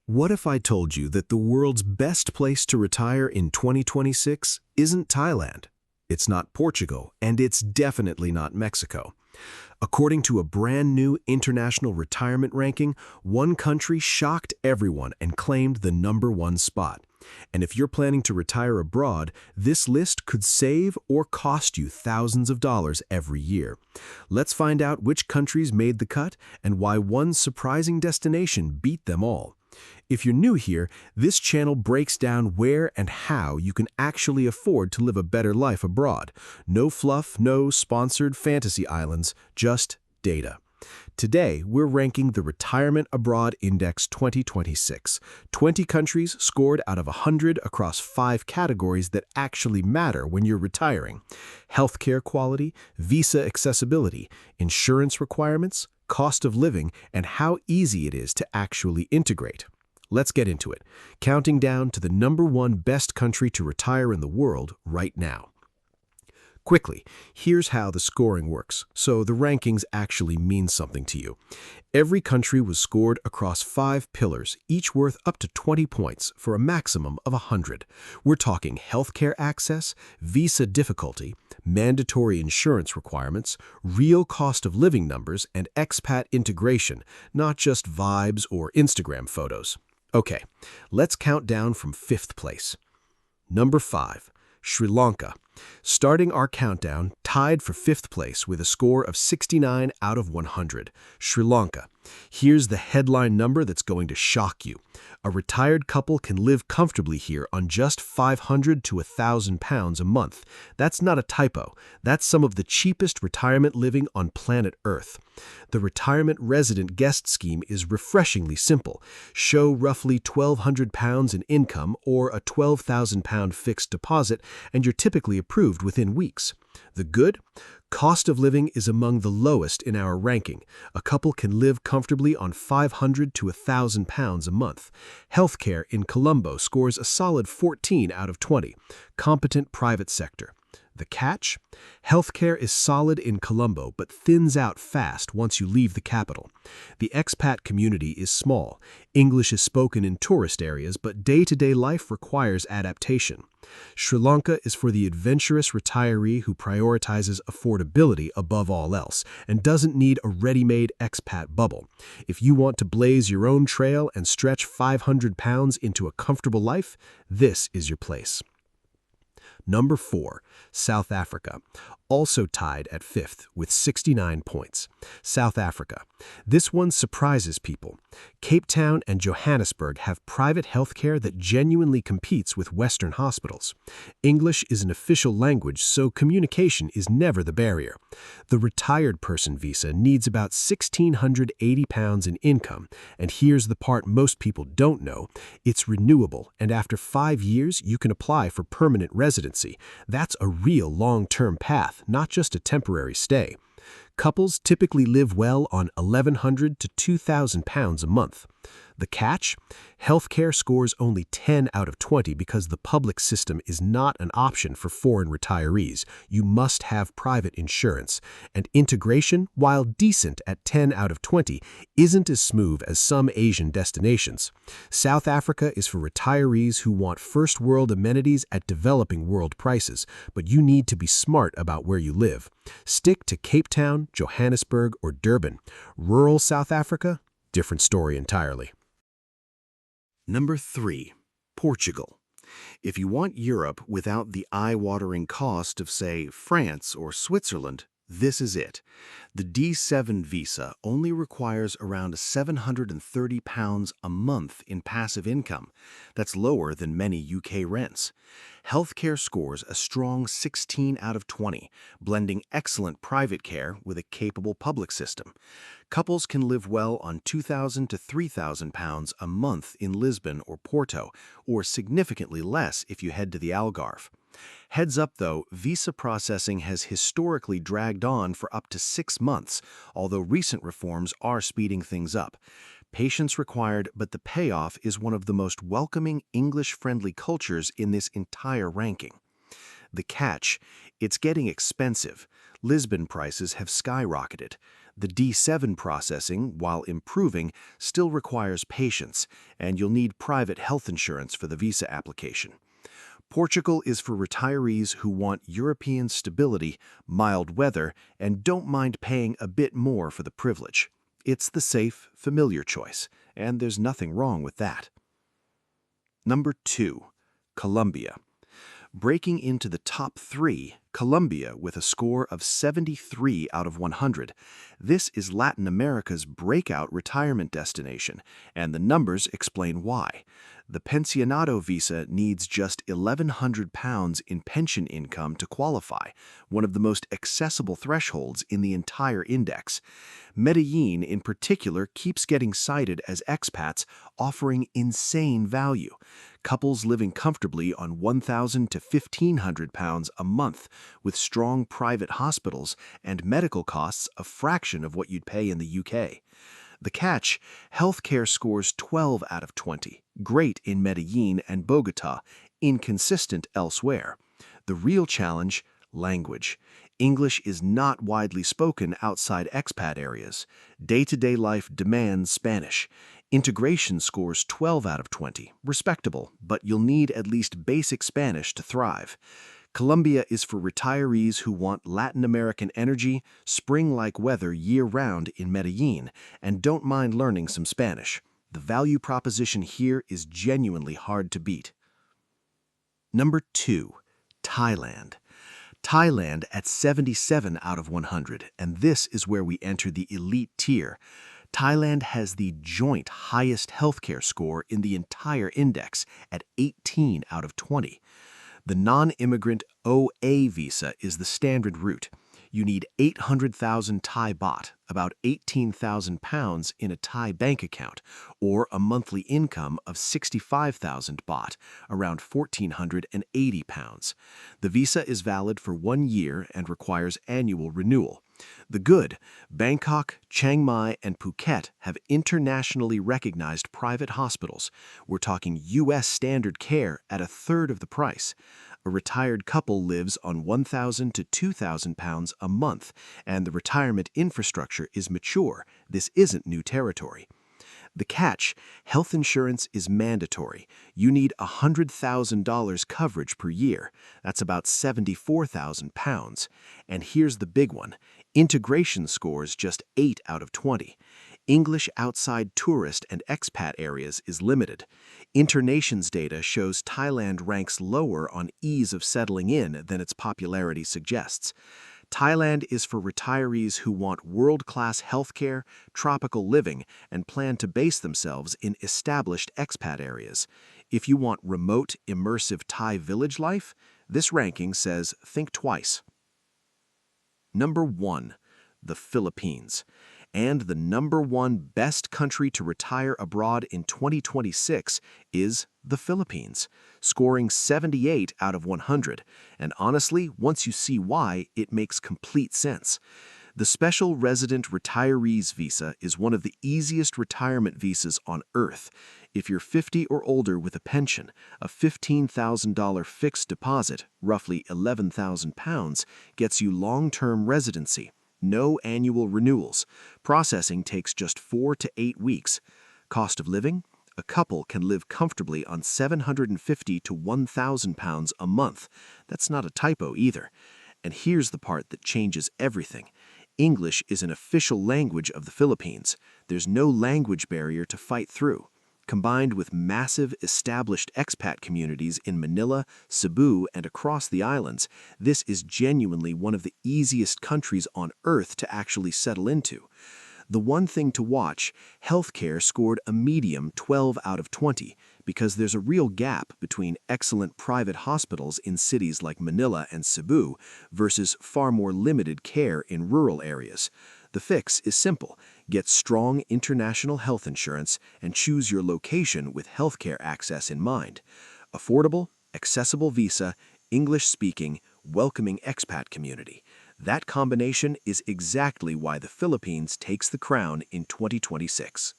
What if I told you that the world's best place to retire in 2026 isn't Thailand? It's not Portugal, and it's definitely not Mexico. According to a brand new international retirement ranking, one country shocked everyone and claimed the #1 spot. And if you're planning to retire abroad, this list could save or cost you thousands of dollars every year. Let's find out which countries made the cut and why one surprising destination beat them all. If you're new here, this channel breaks down where and how you can actually afford to live a better life abroad. No fluff, no sponsored fantasy islands, just data. Today, we're ranking the Retirement Abroad Index 2026. 20 countries scored out of 100 across 5 categories that actually matter when you're retiring: healthcare quality, visa accessibility, insurance requirements, cost of living, and how easy it is to actually integrate. Let's get into it, counting down to the #1 best country to retire in the world right now. Quickly, here's how the scoring works, so the rankings actually mean something to you. Every country was scored across 5 pillars, each worth up to 20 points for a maximum of 100. We're talking healthcare access, visa difficulty, mandatory insurance requirements, real cost of living numbers, and expat integration, not just vibes or Instagram photos. Okay, let's count down from 5th place. Number 5, Sri Lanka. Starting our countdown, tied for 5th place with a score of 69 out of 100. Sri Lanka. Here's the headline number that's going to shock you. A retired couple can live comfortably here on just £500 to £1,000 a month. That's not a typo. That's some of the cheapest retirement living on planet Earth. The retirement resident guest scheme is refreshingly simple. Show roughly £1,200 in income or a £12,000 fixed deposit, and you're typically approved within weeks. The good? Cost of living is among the lowest in our ranking. A couple can live comfortably on £500 to £1,000 a month. Healthcare in Colombo scores a solid 14 out of 20. Competent private sector. The catch? Healthcare is solid in Colombo but thins out fast once you leave the capital. The expat community is small. English is spoken in tourist areas, but day-to-day life requires adaptation. Sri Lanka is for the adventurous retiree who prioritizes affordability above all else and doesn't need a ready-made expat bubble. If you want to blaze your own trail and stretch £500 into a comfortable life, this is your place. Number 4, South Africa, also tied at 5th with 69 points. South Africa. This one surprises people. Cape Town and Johannesburg have private healthcare that genuinely competes with Western hospitals. English is an official language, so communication is never the barrier. The retired person visa needs about £1,680 in income, and here's the part most people don't know. It's renewable, and after 5 years, you can apply for permanent residency. That's a real long-term path, not just a temporary stay. Couples typically live well on £1,100 to £2,000 a month. The catch? Healthcare scores only 10 out of 20 because the public system is not an option for foreign retirees. You must have private insurance. And integration, while decent at 10 out of 20, isn't as smooth as some Asian destinations. South Africa is for retirees who want first-world amenities at developing world prices, but you need to be smart about where you live. Stick to Cape Town, Johannesburg, or Durban. Rural South Africa? Different story entirely. Number 3, Portugal. If you want Europe without the eye-watering cost of, say, France or Switzerland, this is it. The D7 visa only requires around £730 a month in passive income. That's lower than many UK rents. Healthcare scores a strong 16 out of 20, blending excellent private care with a capable public system. Couples can live well on £2,000 to £3,000 a month in Lisbon or Porto, or significantly less if you head to the Algarve. Heads up though, visa processing has historically dragged on for up to 6 months, although recent reforms are speeding things up. Patience required, but the payoff is one of the most welcoming English-friendly cultures in this entire ranking. The catch? It's getting expensive. Lisbon prices have skyrocketed. The D7 processing, while improving, still requires patience, and you'll need private health insurance for the visa application. Portugal is for retirees who want European stability, mild weather, and don't mind paying a bit more for the privilege. It's the safe, familiar choice, and there's nothing wrong with that. Number 2. Colombia. Breaking into the top 3, Colombia with a score of 73 out of 100. This is Latin America's breakout retirement destination, and the numbers explain why. The pensionado visa needs just £1,100 in pension income to qualify, one of the most accessible thresholds in the entire index. Medellin, in particular, keeps getting cited as expats offering insane value. Couples living comfortably on £1,000 to £1,500 a month, with strong private hospitals and medical costs a fraction of what you'd pay in the UK. The catch, healthcare scores 12 out of 20, great in Medellin and Bogota, inconsistent elsewhere. The real challenge, language. English is not widely spoken outside expat areas. Day-to-day life demands Spanish. Integration scores 12 out of 20, respectable, but you'll need at least basic Spanish to thrive. Colombia is for retirees who want Latin American energy, spring-like weather year-round in Medellin, and don't mind learning some Spanish. The value proposition here is genuinely hard to beat. Number 2. Thailand. Thailand at 77 out of 100, and this is where we enter the elite tier. Thailand has the joint highest healthcare score in the entire index at 18 out of 20. The non-immigrant OA visa is the standard route. You need 800,000 Thai baht, about £18,000 in a Thai bank account, or a monthly income of 65,000 baht, around £1,480. The visa is valid for 1 year and requires annual renewal. The good, Bangkok, Chiang Mai, and Phuket have internationally recognized private hospitals. We're talking U.S. standard care at a third of the price. A retired couple lives on £1,000 to £2,000 a month, and the retirement infrastructure is mature. This isn't new territory. The catch, health insurance is mandatory. You need $100,000 coverage per year. That's about £74,000. And here's the big one. Integration scores just 8 out of 20. English outside tourist and expat areas is limited. Internations data shows Thailand ranks lower on ease of settling in than its popularity suggests. Thailand is for retirees who want world-class healthcare, tropical living, and plan to base themselves in established expat areas. If you want remote, immersive Thai village life, this ranking says think twice. Number 1. The Philippines. And the number 1 best country to retire abroad in 2026 is the Philippines, scoring 78 out of 100. And honestly, once you see why, it makes complete sense. The Special Resident Retirees Visa is one of the easiest retirement visas on earth. If you're 50 or older with a pension, a $15,000 fixed deposit, roughly £11,000, gets you long-term residency. No annual renewals. Processing takes just 4 to 8 weeks. Cost of living? A couple can live comfortably on £750 to £1,000 a month. That's not a typo either. And here's the part that changes everything. English is an official language of the Philippines. There's no language barrier to fight through. Combined with massive, established expat communities in Manila, Cebu, and across the islands, this is genuinely one of the easiest countries on earth to actually settle into. The one thing to watch, healthcare scored a medium 12 out of 20, because there's a real gap between excellent private hospitals in cities like Manila and Cebu versus far more limited care in rural areas. The fix is simple. Get strong international health insurance and choose your location with healthcare access in mind. Affordable, accessible visa, English-speaking, welcoming expat community. That combination is exactly why the Philippines takes the crown in 2026.